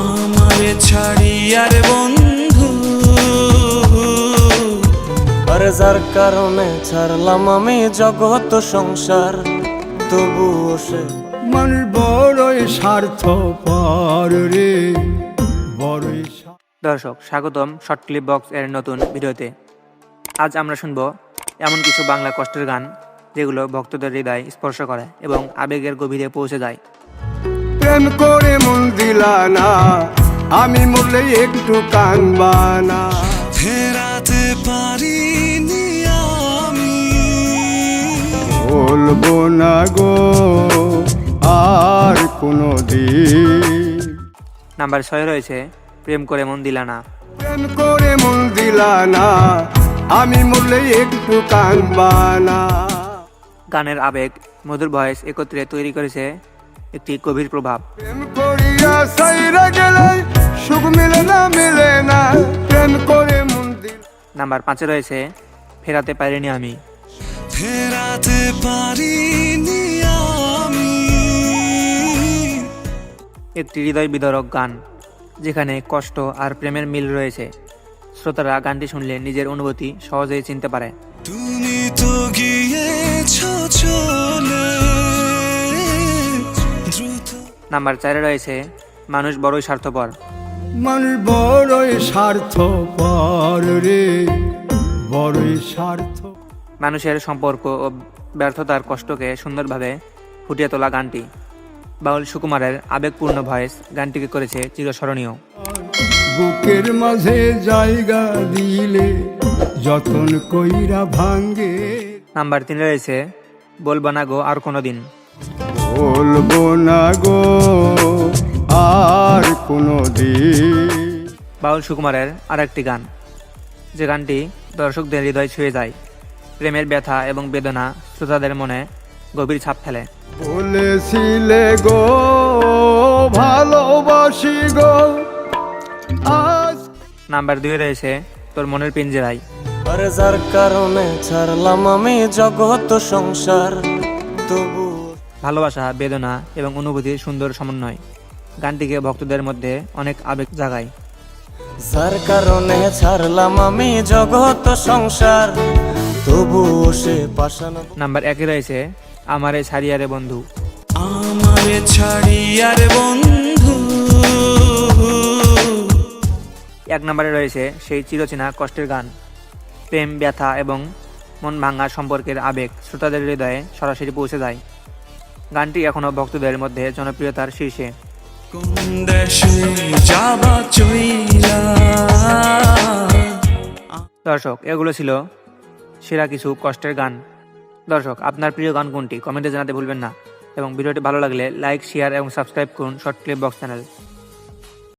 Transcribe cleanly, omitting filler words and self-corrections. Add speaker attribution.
Speaker 1: আমারে ছাড়ি আর বন্ধু,
Speaker 2: আরে যার কারণে ছাড়লাম আমি জগৎ সংসার, তবুও সে
Speaker 3: মানুষ বড়ই স্বার্থপর রে, বড়ই
Speaker 4: দর্শক স্বাগতম শর্ট ক্লিপ বক্স এর নতুন ভিডিওতে। আজ আমরা শুনবো এমন কিছু বাংলা কষ্টের গান যেগুলো ভক্তদের হৃদয় স্পর্শ করে এবং আবেগের গভীরে পৌঁছে যায়।
Speaker 3: প্রেম করে মন দিলা না, আমি মরলে একটু কানবা না।
Speaker 1: ফেরাতে পারিনি আমি,
Speaker 3: বলবো না গো আর কোনো দিন।
Speaker 4: নাম্বার 6 রয়েছে প্রেম করে মন দিলা না।
Speaker 3: প্রেম করে মন দিলা না, আমি মরলে একটু কানবা না।
Speaker 4: গানের আবেগ মধুর ভয়েস একত্রে তৈরি করেছে একটি গভীর প্রভাব।
Speaker 3: প্রেম করিয়া সাইরা গেলে সুখ মিলে না, প্রেম করে মন দিলা।
Speaker 4: নাম্বার 5 রয়েছে ফেরাতে পারিনি আমি।
Speaker 1: ফেরাতে পারিনি আমি,
Speaker 4: একটি হৃদয় বিদারক গান যেখানে কষ্ট আর প্রেমের মিল রয়েছে। শ্রোতারা গানটি শুনলে নিজের অনুভূতি সহজেই চিনতে পারে।
Speaker 1: তুমি তো গিয়েছো চলে দ্রুত।
Speaker 4: নাম্বার 4 রয়েছে মানুষ বড়ই স্বার্থপর।
Speaker 3: মানুষ বড়ই স্বার্থপর রে, বড়ই স্বার্থ।
Speaker 4: মানুষের সম্পর্ক ও ব্যর্থতার কষ্টকে সুন্দরভাবে ফুটিয়ে তোলা গানটি। বাউল সুকুমারের আবেগপূর্ণ ভয়েস গানটিকে করেছে চিরস্মরণীয়।
Speaker 3: বুকের মাঝে জায়গা দিলে যতন কইরা ভাঙ্গে।
Speaker 4: নাম্বার 3 রয়েছে বলবো না গো আর কোনোদিন।
Speaker 3: বলবো না গো আর কোনো দিন।
Speaker 4: বাউল সুকুমারের আরেকটি গান, যে গানটি দর্শকদের হৃদয় ছুঁয়ে যায়। প্রেমের ব্যথা এবং বেদনা শ্রোতাদের মনে গভীর ছাপ ফেলে।
Speaker 3: বলেছিলে গো ভালোবাসি গো, আজ
Speaker 4: নাম্বার 2 রয়েছে তোর মনের পিঞ্জরায়।
Speaker 2: আরে যার কারণে ছাড়লাম আমি জগৎ সংসার, তবু
Speaker 4: ভালোবাসা, বেদনা এবং অনুভূতির সুন্দর সমন্বয় গানটিকে ভক্তদের মধ্যে অনেক আবেগ জাগায়।
Speaker 2: যার কারণে ছাড়লাম আমি জগৎ সংসার, তবুও সে পাশান।
Speaker 4: নাম্বার 1 রয়েছে আমারে ছাড়িয়ারে বন্ধু।
Speaker 1: আমারে ছাড়ি আর বন্ধু,
Speaker 4: 1 নম্বরে রয়েছে সেই চিরচেনা কষ্টের গান। প্রেম, ব্যথা এবং মন ভাঙা সম্পর্কের আবেগ শ্রোতাদের হৃদয়ে সরাসরি পৌঁছে যায়। গানটি এখনও ভক্তদের মধ্যে জনপ্রিয়তার শীর্ষে।
Speaker 1: কোন দেশে যাবা চইলা।
Speaker 4: দর্শক এগুলো ছিল সেরা কিছু কষ্টের গান। দর্শক আপনার প্রিয় গান কোনটি কমেন্টে জানাতে ভুলবেন না এবং ভিডিওটি ভালো লাগলে লাইক, শেয়ার এবং সাবস্ক্রাইব করুন শর্ট ক্লিপ বক্স চ্যানেল।